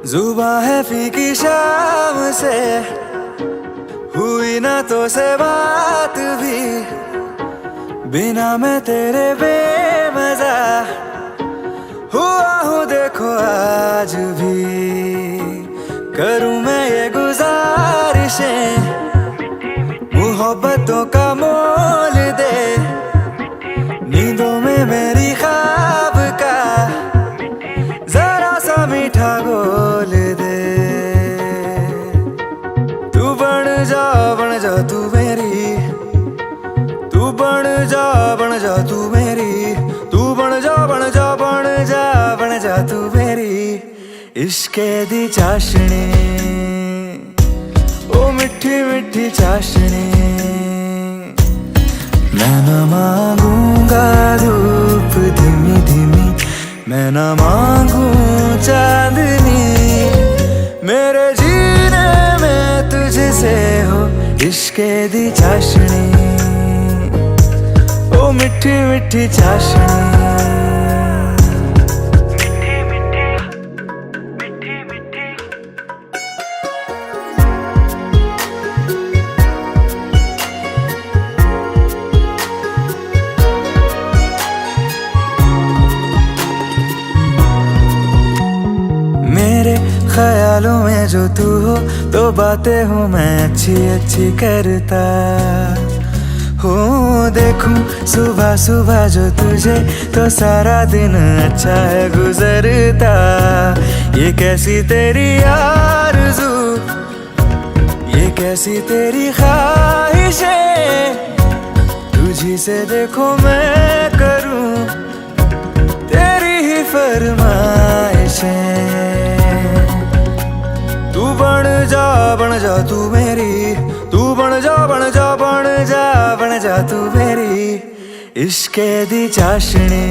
जुबां है फीकी शाम से, हुई ना तो से बात भी, बिना मैं तेरे बेमजा हुआ हूँ देखो आज भी। करूँ मैं ये गुजारिशें, मोहब्बतों का मोल दे, नींदों में मेरी ख्वाब का जरा सा मीठा घोल दे। तू बन जा तू मेरी, तू बन जा तू मेरी, तू बन जा तू मेरी इश्के दी चाशनी, ओ मिठी मिठी चाशनी। मैं न मांगूंगा धूप धीमी धीमी, मैं न मांगू चांदनी, मेरे जीने में तुझसे हो इश्के दी चाशनी, ओ मिठी मिठी चाशनी। ख्यालों में जो तू हो तो बातें हूँ मैं अच्छी अच्छी करता हूँ। देखूं सुबह सुबह जो तुझे तो सारा दिन अच्छा है गुजरता। ये कैसी तेरी आरज़ू, ये कैसी तेरी ख्वाहिशें, तुझी से देखो मैं करूँ तेरी ही फरमाइशें। तू बन जा तू मेरी, तू बन जा तू मेरी इश्के दी चाशनी,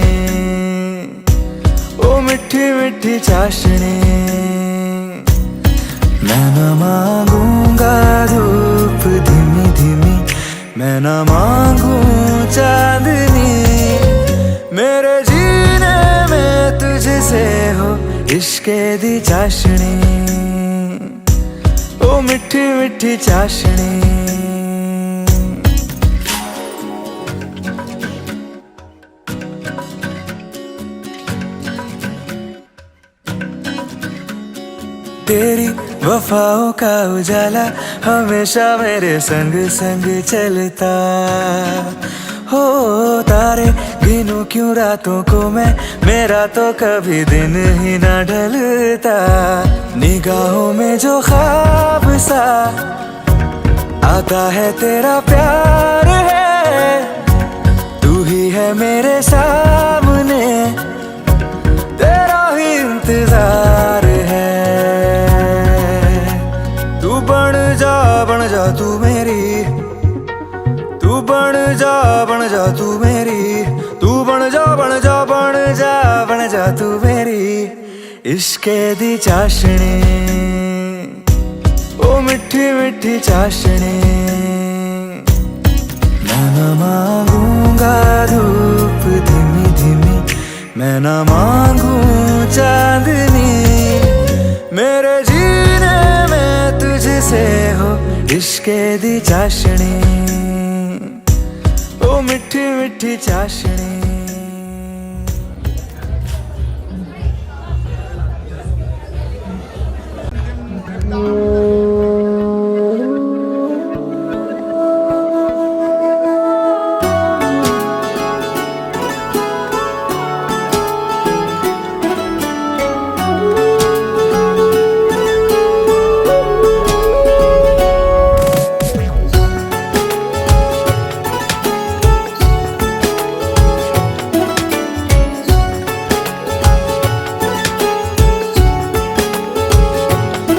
ओ मिठी मिठी चाशनी। मैं न मांगूंगा धूप धीमी धीमी, मैं न मांगू चांदनी, मेरे जीने में तुझसे हो इश्के दी चाशनी, ओ मिठी मिठी चाशनी। तेरी वफाओं का उजाला हमेशा मेरे संग संग चलता हो। तारे गिनूं क्यों रातों को मैं, मेरा तो कभी दिन ही ना ढलता। निगाहों में जो ख्वाब सा आता है तेरा प्यार है, तू ही है मेरे सामने, तेरा ही इंतजार है। तू बन जा तू मेरी, तू बन जा तू मेरी, तू बन जा तू मेरी इश्के दी चाशनी, ओ मिठी मिठी चाशनी। मैं न मांगूंगा धूप धीमी धीमी, मैं न मांगू चांदनी, मेरे जीने में तुझसे हो इश्के दी चाशनी, ओ मिठी मिठी चाशनी।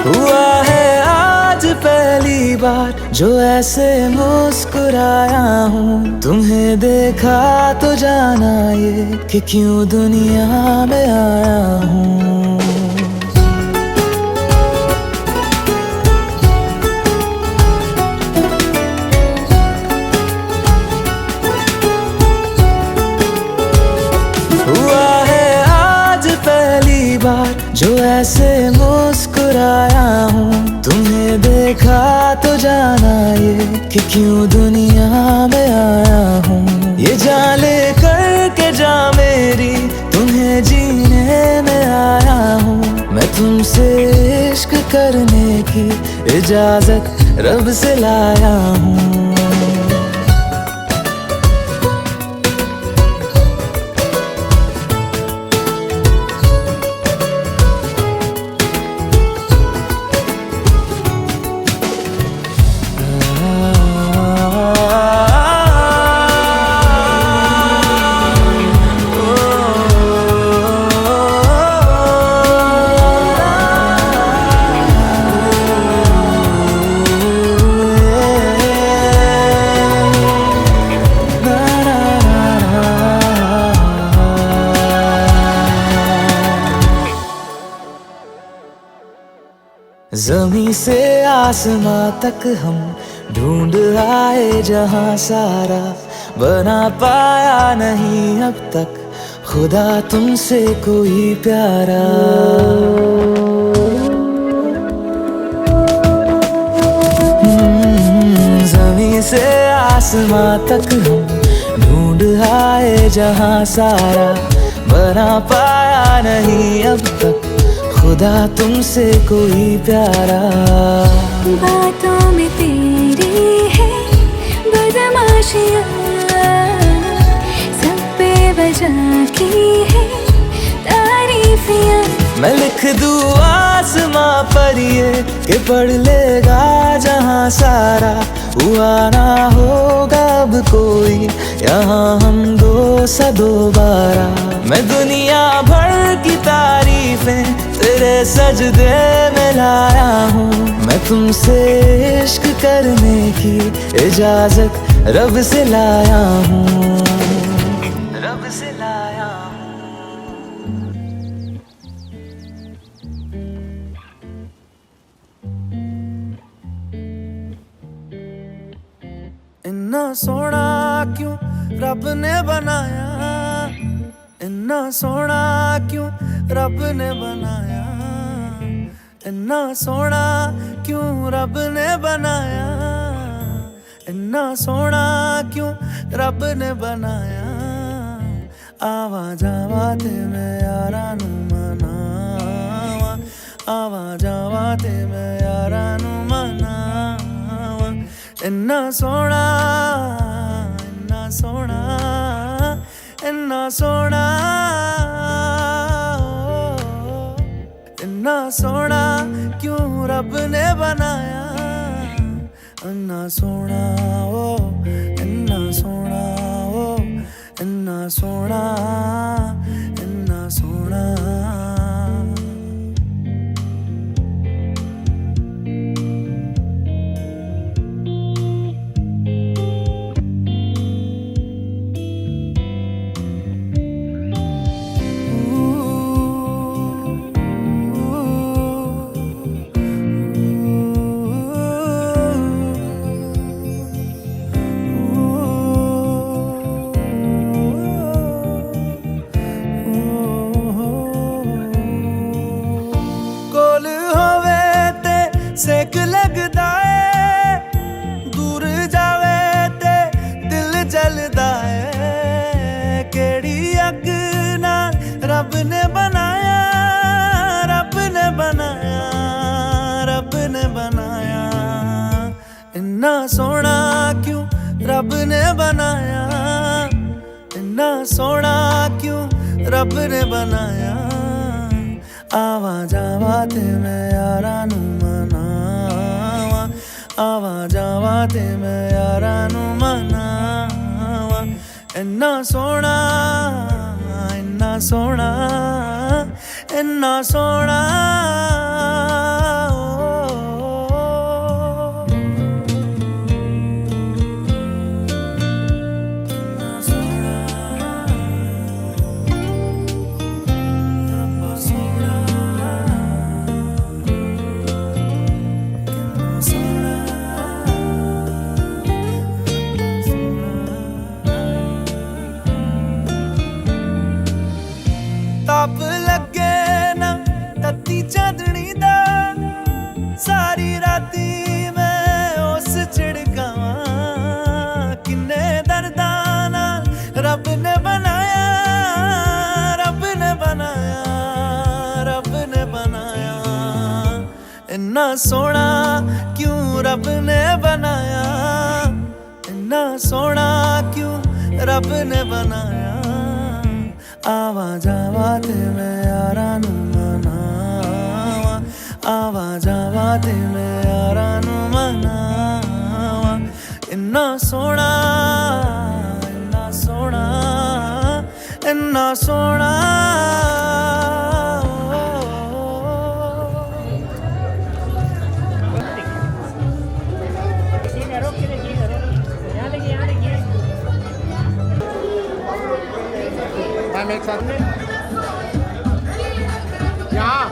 हुआ है आज पहली बार जो ऐसे मुस्कुराया हूँ, तुम्हें देखा तो जाना ये कि क्यों दुनिया में आया हूँ। हुआ है आज पहली बार जो ऐसे मुस्कुराया हूँ, तुम्हें देखा तो जाना ये कि क्यों दुनिया में आया हूँ। ये जान ले करके जा मेरी, तुम्हें जीने में आया हूँ। मैं तुमसे इश्क करने की इजाजत रब से लाया हूँ। ज़मीं से आसमां तक हम ढूंढ आए जहां सारा, बना पाया नहीं अब तक खुदा तुमसे कोई प्यारा। ज़मीं से आसमां तक हम ढूंढ आए जहां सारा, बना पाया नहीं अब तक खुदा तुमसे कोई प्यारा। बातों में तेरी है बदमाशियाँ, सब पे वजह की है तारीफियाँ। मैं लिख दूँ आसमां पर ये कि पढ़ लेगा जहां सारा, हुआ ना होगा अब कोई यहाँ हम दो सा दोबारा। मैं दुनिया भर की तारीफें तेरे सजदे में लाया हूँ। मैं तुमसे इश्क करने की इजाजत रब से लाया हूँ, रब से लाया हूँ। इन्ना सोना क्यों रब ने बनाया, इन्ना सोना क्यों रब ने बनाया, इन्ना सोना क्यों रब ने बनाया, इन्ना सोना क्यों रब ने बनाया। आवा जावा ते मैं यारा नू मनावा, आवा जावा ते मैं यारा नू मनावा। इन्ना सोना, इन्ना सोना, इन्ना सोना, इन्ना सोना क्यों रब ने बनाया। इन्ना सोना ओ, इन्ना सोना ओ, इन्ना सोना, इन्ना सोना। सेक लगदा है, दूर जावे ते दिल जलदा है। केड़ी अग नाल रब ने बनाया, रब ने बनाया, रब ने बनाया। इन्ना सोना क्यों रब ने बनाया, इन्ना सोना क्यों रब ने बनाया। आवा जावा ते मैं यारा नू मनावा, आवा जावा ते मैं यारा नू मनावा। इन्ना सोना, इन्ना सोना, इन्ना सोना। ताप लगे ना तत्ती इन्ना सोना क्यों रब ने बनाया, इन्ना सोना क्यों रब ने बनाया। आवा जावा ते मैं यारा नू मनावा, आवा जावा ते मैं यारा नू मनावा। इन्ना सोना, इन्ना सोना, इन्ना सोना। एक साथ में यहाँ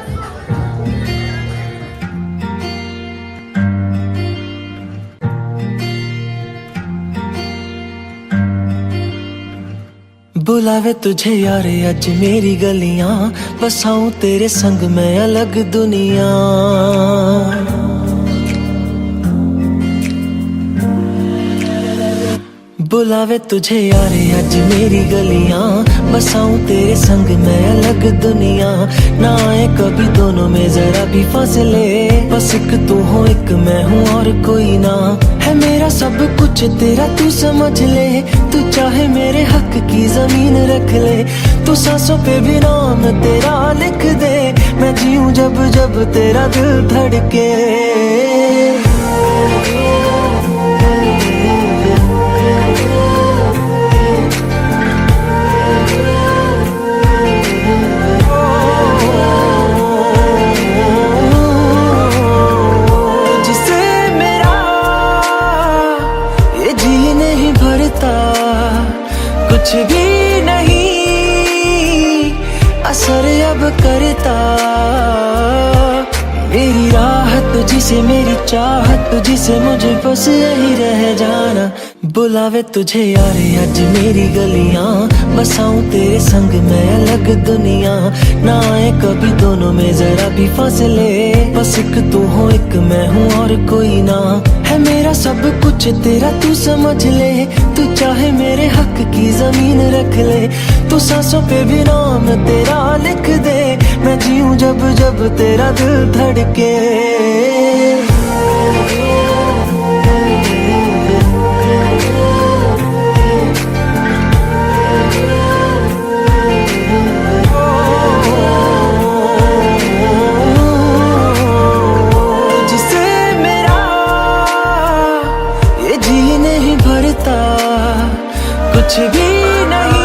बुलावे तुझे यारे अज मेरी गलियां, बसाऊं तेरे संग मैं अलग दुनिया। बुलावे तुझे यारे अज मेरी गलियां, बसाऊं तेरे संग मैं अलग दुनिया। ना आए कभी दोनों में जरा भी फासले, बस एक तू हो एक मैं हूँ और कोई ना। है मेरा सब कुछ तेरा तू समझ ले, तू चाहे मेरे हक की जमीन रख ले। तू सांसों पे भी नाम तेरा लिख दे, मैं जीऊं जब जब तेरा दिल धड़के। कुछ भी नहीं असर अब करता, मेरी राहत तुझसे मेरी चाहत तुझसे, मुझे बस यही रह जाना। बुलावे तुझे यारे अज मेरी गलियां, बसाऊं तेरे संग मैं अलग दुनिया। ना आए कभी दोनों में जरा भी फासले, बस एक तू हो एक मैं हूँ और कोई ना। है मेरा सब कुछ तेरा तू समझ ले, तू चाहे मेरे हक की जमीन रख ले। तू सांसों पे भी नाम तेरा लिख दे, मैं जीऊं जब जब तेरा दिल धड़के। कुछ भी नहीं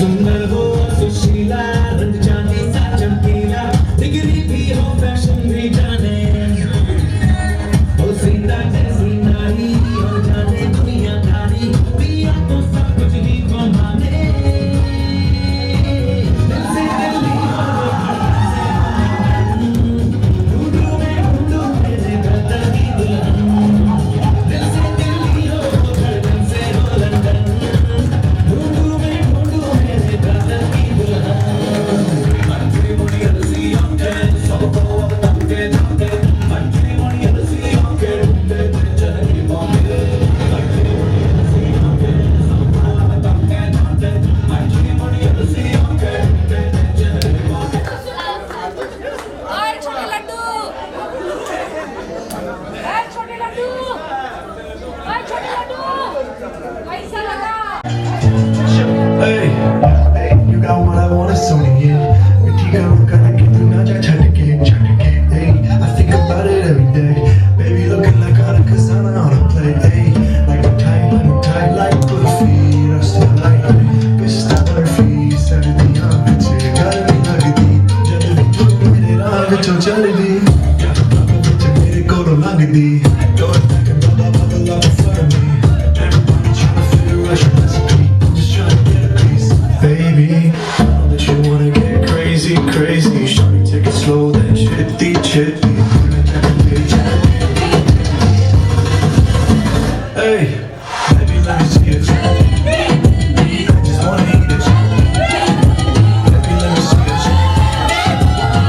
सुंदर हो सुशीला, रंग चांदी सा चमकीला, डिग्री भी हो फैशन भी जाने, हो सीता जैसी नारी, हो जाने दुनिया दारी, पिया तो सब कुछ ही को माने, दिल से दिल ली ढूंढूं मैं मेरे बेहतर की दुल्हन, दिल से दिल ली हो धड़कन से हो लंदन, ढूंढूं मैं मेरे बेहतर की दुल्हन, matrimony अलसी आंके सबको अब तंगे तंगे, matrimony अलसी आंके ढूंढते थे चहरी मांगे, matrimony अलसी आंके सबको अब तंगे तंगे, matrimony अलसी आंके ढूंढते थे चहरी मांगे। ओए छोटे लड्डू, ओए छोटे लड्डू, ओए छोटे लड्डू, कैसा लगा? Hey, you got what I want, it's only you. मिठी का रुका लगे तू ना जा छट के hey, I think about it every day. Baby looking like I cause I'm on a play. Hey, like I'm tight like Buffy. That's the light. Bitch, stop her feet. Saturday on the chick. Gotta be लगदी. जब भी तू मेरे राग चो चलदी. bitch मेरे कोलों लगदी. Don't think about love in front of me. Everybody tryna figure out your recipe. Just tryna get a piece, baby. I know that you wanna get crazy, crazy. Shawty, take it slow, then chitty, chitty. Hey, baby, let me see it. I just wanna eat it. Baby, let me see it. Baby, let me see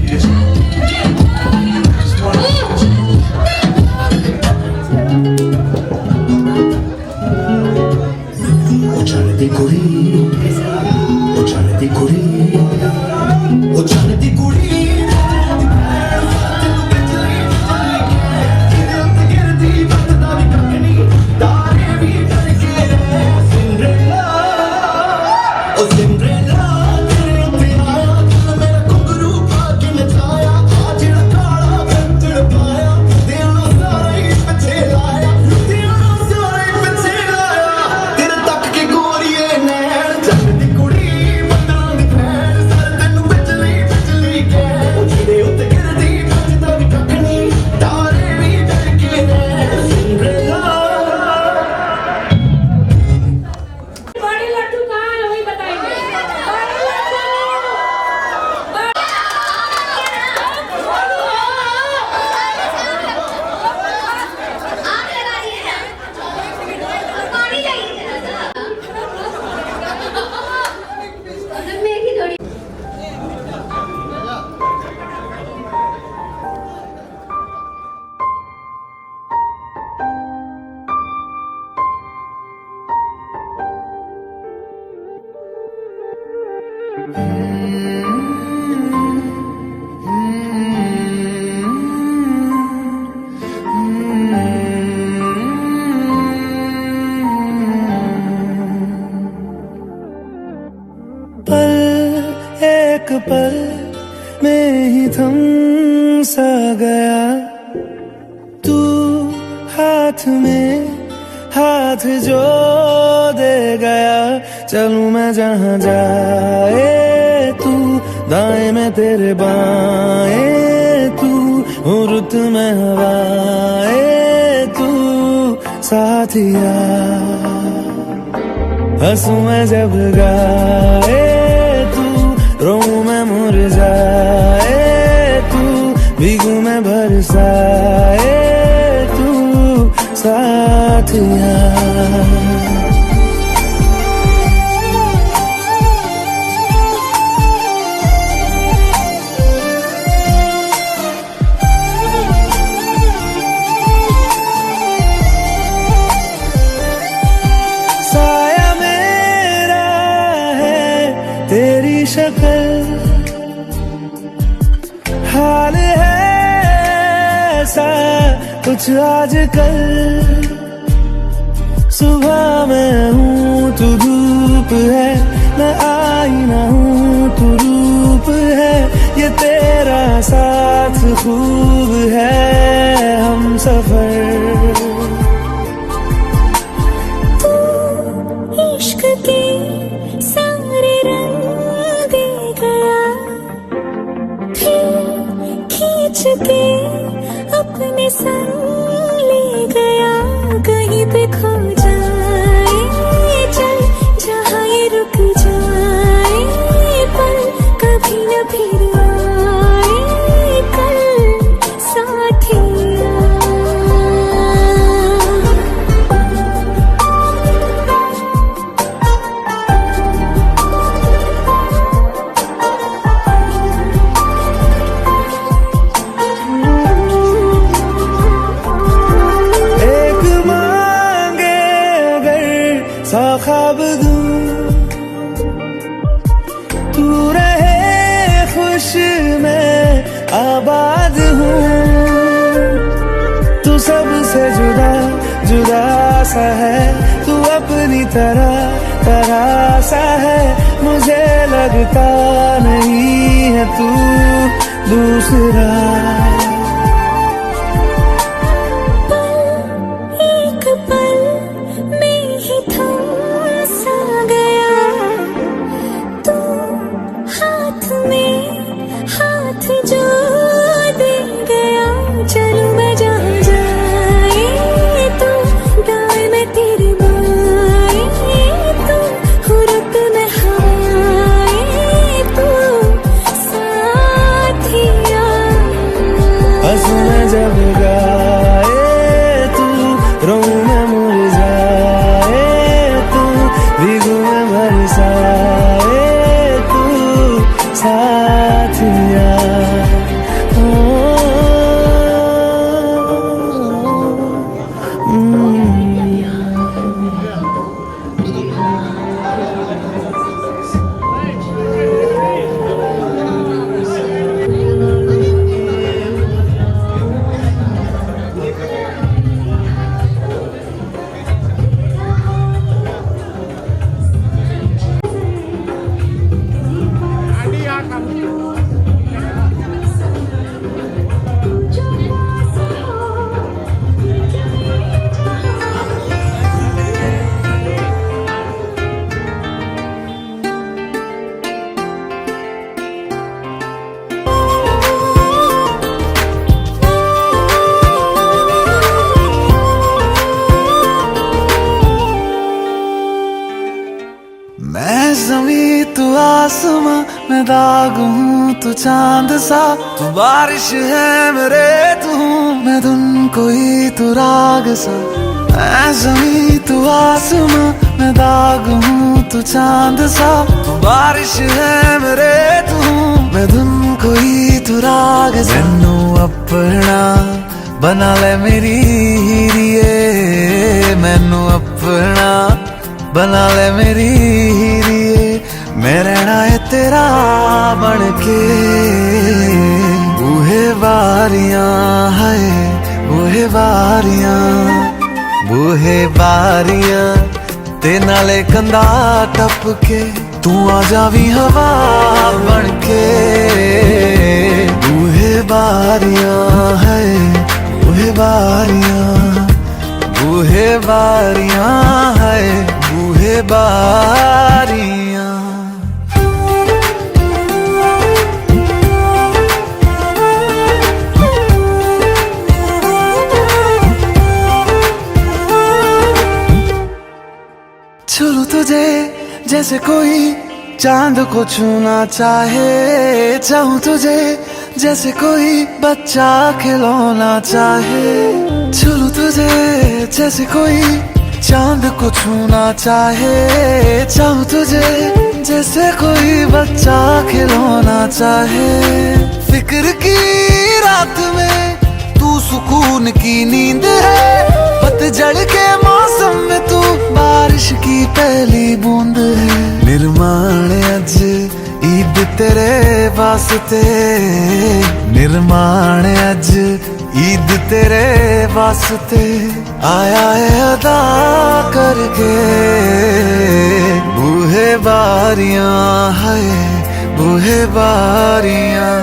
it. I just wanna eat it. O chale di kudi, o chale di kudi, o chale di kudi. बड़े लड्डू कहाँ है वही बताइए। बड़े लड्डू, पल एक पल में ही थम सा गया तू हाथ में हाथ जो दे गया चलूं मैं जहां जाए तू दाएं में तेरे बाएं तू रुत में हवाएं तू साथिया हंसूं मैं जब गाए तू रोऊं मैं मुरझाए तू भीगूं मैं बरसाए तू साथिया साया मेरा है तेरी शक्ल हाल है ऐसा कुछ आजकल सुबह मैं हूँ तू धूप है मैं आईना हूँ तू रूप है ये तेरा साथ खूब है हम सफर सा ख्वाब दूं, तू रहे खुश मैं आबाद हूँ। तू सबसे जुदा जुदा सा है, तू अपनी तरह सा है। मुझे लगता नहीं है तू दूसरा। एक पल में ही थम सा गया, तू हाथ में हाथ जो दे गया। चलूं मैं जहाँ जाए तू, दाएं में तेरी बाएं तू, हो रुत में हवाएं तू, साथिया। हंसूं मैं जब गाए तू, रोऊं मैं मुरझाए तू, भीगूं मैं बरसाए तू, साथिया। मैं ज़मीं तू आसमां, मैं दाग हूँ तू चांद सा। तू बारिश है मेरे तू हूँ, मैं धुन कोई तू राग सा। मैं ज़मीं तू आसमां, मैं दाग हूँ तू चांद सा। तू बारिश है मेरे तू हूँ, मैं धुन कोई तू राग सा। मैनू अपना बना ले मेरी हीरिए, मैनू अपना बना ले मेरी हीरिए। मैं रहना है तेरा बन के। बूहे बारियां है बूहे बारियां, बूहे बारियां ते नाले कंधा टप के। तू आ जावी हवा बन के। बूहे बारियां है बूहे बारियां, बूहे बारियां है बूहे बारियां। छू तुझे जैसे कोई चांद को छूना चाहे, चाहूं तुझे जैसे कोई बच्चा खिलौना चाहे। छू तुझे जैसे कोई चांद को छूना चाहे, चाहूं तुझे जैसे कोई बच्चा खिलौना चाहे। फिक्र की रात में तू सुकून की नींद है, पतझड़ के मौसम में तू बारिश की पहली बूंद है। निर्माण अज ईद तेरे वास्ते, निर्माण अज ईद तेरे वास्ते। आया है अदा करके। बूहे बारियां है बूहे बारियां।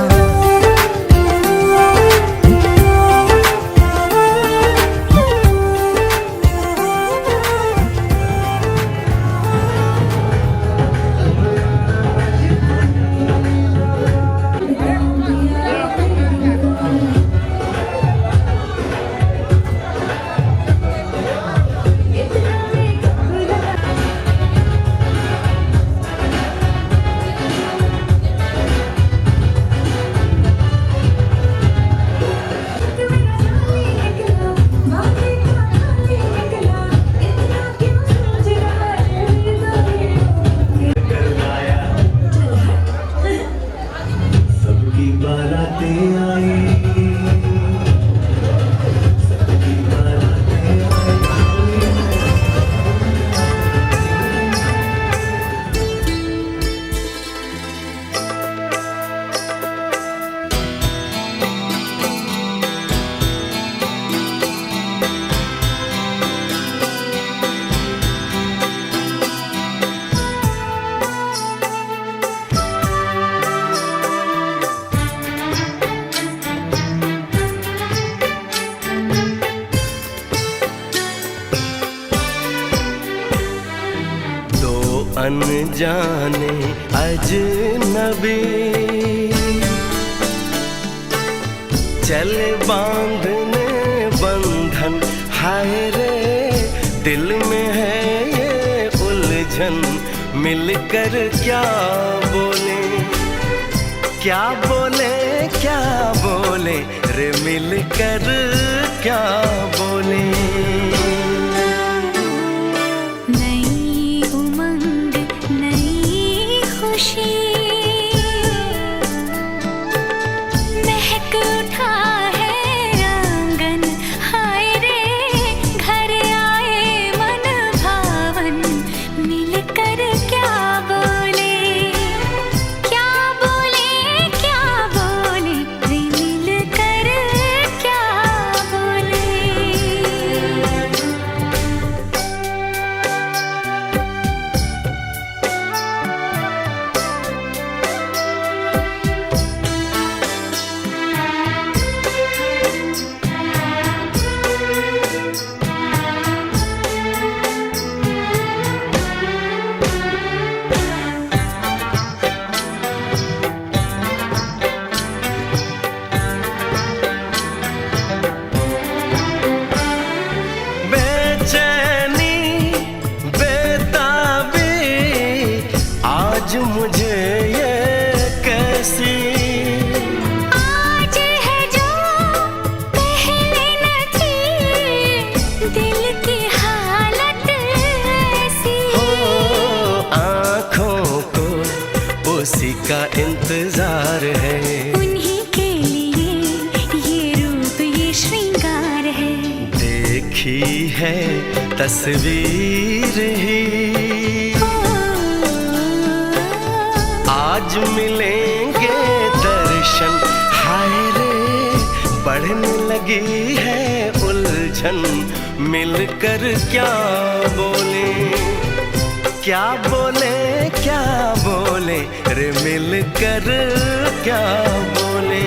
अनजाने अजनबी, चले बांधने बंधन, हाय रे दिल में है ये उलझन, मिलकर क्या बोले, क्या बोले, क्या बोले रे, मिलकर क्या बोले। नई उमंग नई खुशी, महक उठा है आंगन, हाय रे घर आए मन भावन, मिलकर क्या बोले, क्या बोले, क्या बोले रे, मिलकर क्या बोले। बेचैनी बेताबी आज मुझे ये कैसी, आज है जो पहले न थी, दिल की हालत ऐसी, हो आँखों को उसी का इंतजार है, उन्हीं के लिए ये रूप ये श्रृंगार है, देखी है तस्वीर ही, आज मिलेंगे दर्शन, हाय रे बढ़ने लगी है उलझन, मिलकर क्या बोले, क्या बोले, क्या बोले रे, मिलकर क्या बोले।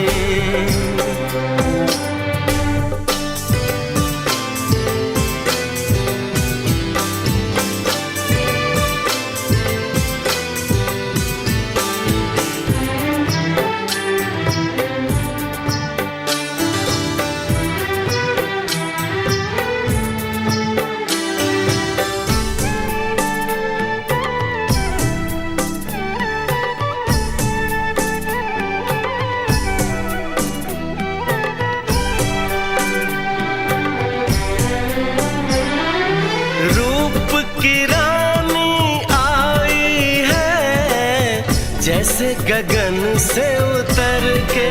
रूप की रानी आई है जैसे गगन से उतर के,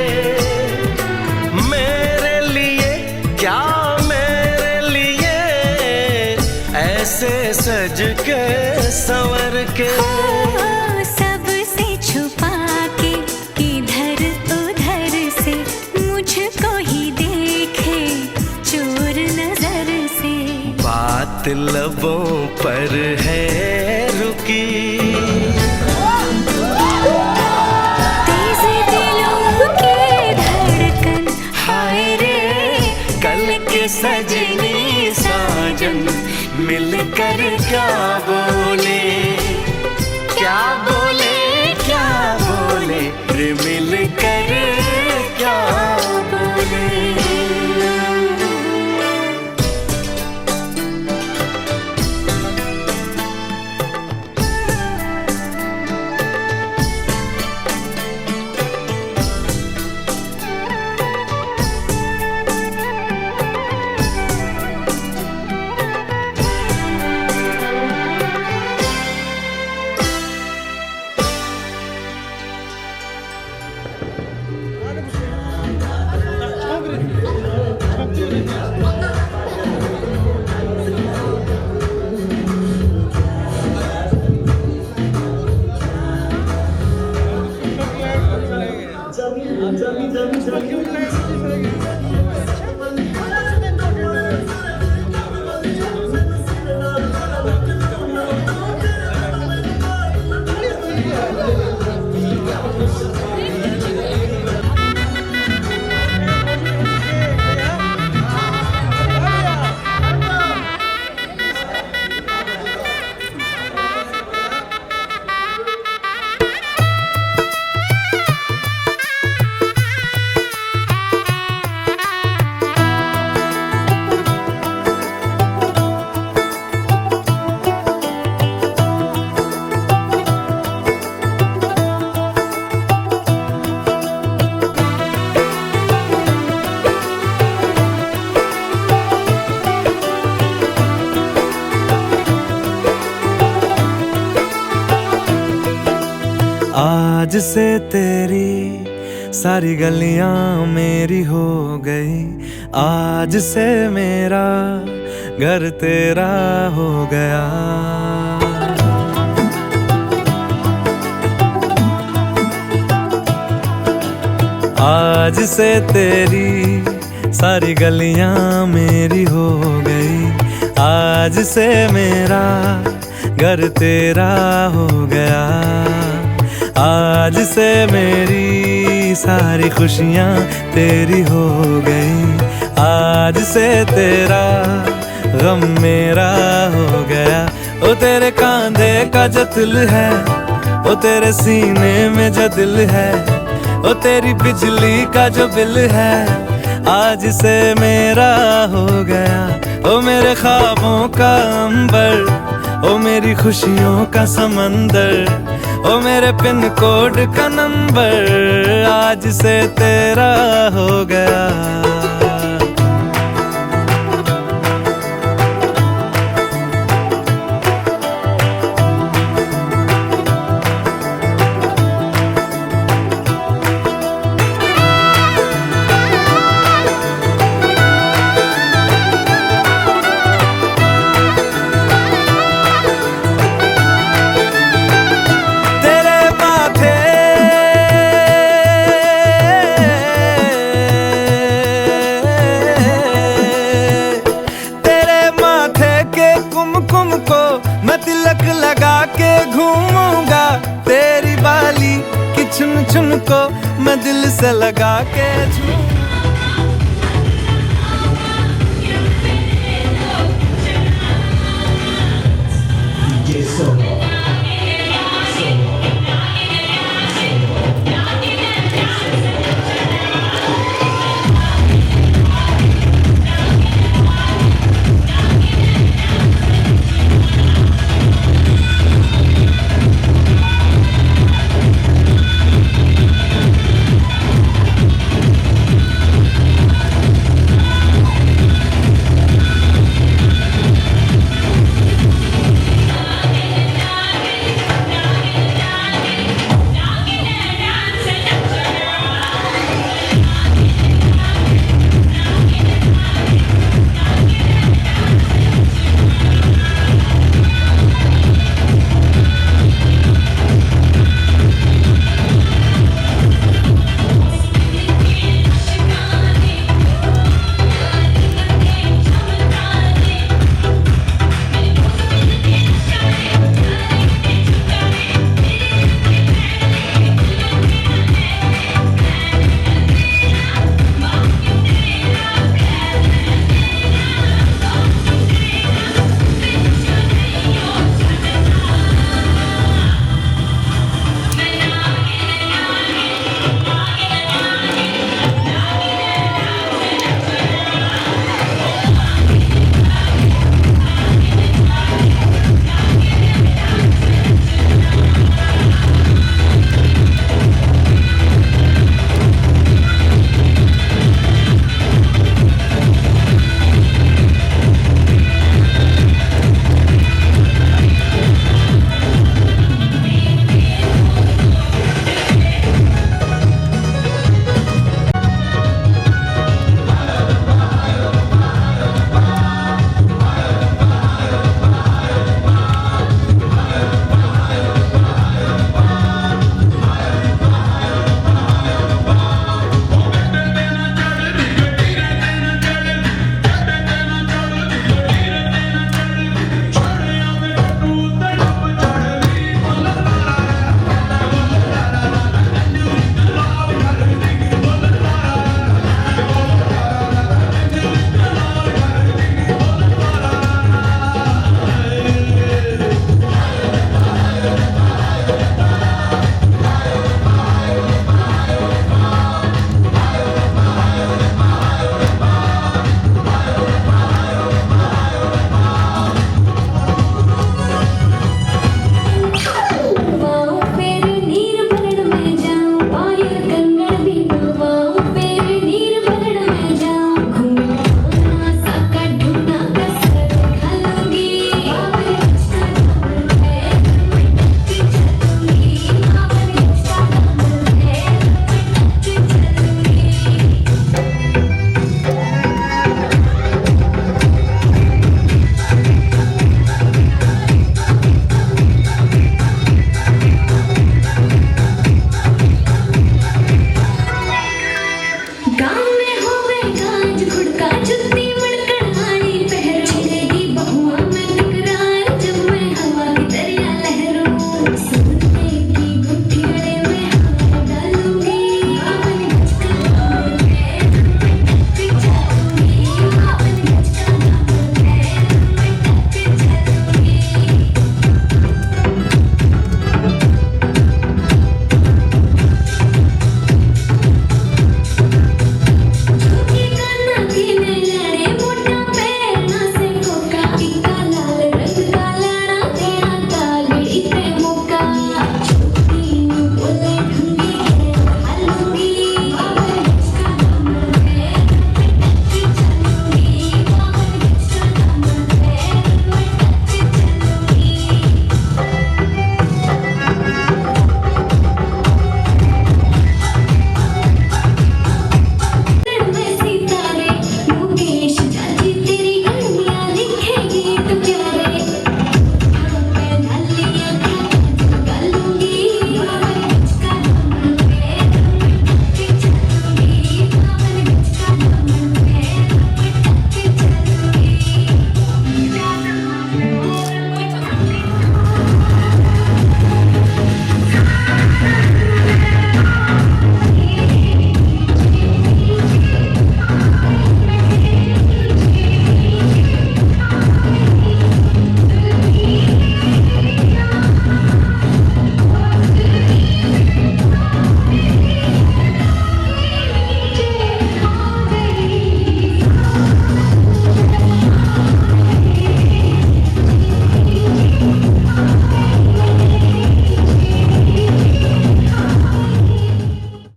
मेरे लिए क्या मेरे लिए ऐसे सज के संवर के, सबसे छुपा के किधर उधर से, मुझको ही देखे चोर नजर से, बात लबों पर है रुकी, तेज दिलों की धड़कन, हाय रे कल के सजनी साजन, मिलकर क्या बोले, क्या बोले, क्या बोले रे, मिलकर क्या बोले। आज से तेरी सारी गलियां मेरी हो गई, आज से मेरा घर तेरा हो गया। आज से तेरी सारी गलियां मेरी हो गई, आज से मेरा घर तेरा हो गया। आज से मेरी सारी खुशियां तेरी हो गई, आज से तेरा गम मेरा हो गया। ओ तेरे कांधे का जो दिल है, ओ तेरे सीने में जो दिल है, ओ तेरी बिजली का जो बिल है, आज से मेरा हो गया। ओ मेरे ख्वाबों का अंबर, ओ मेरी खुशियों का समंदर, ओ मेरे पिन कोड का नंबर, आज से तेरा हो गया। कुमकुम को मैं तिलक लगा के घूमूंगा, तेरी बाली की चुन चुन को मैं दिल से लगा के झूमूंगा।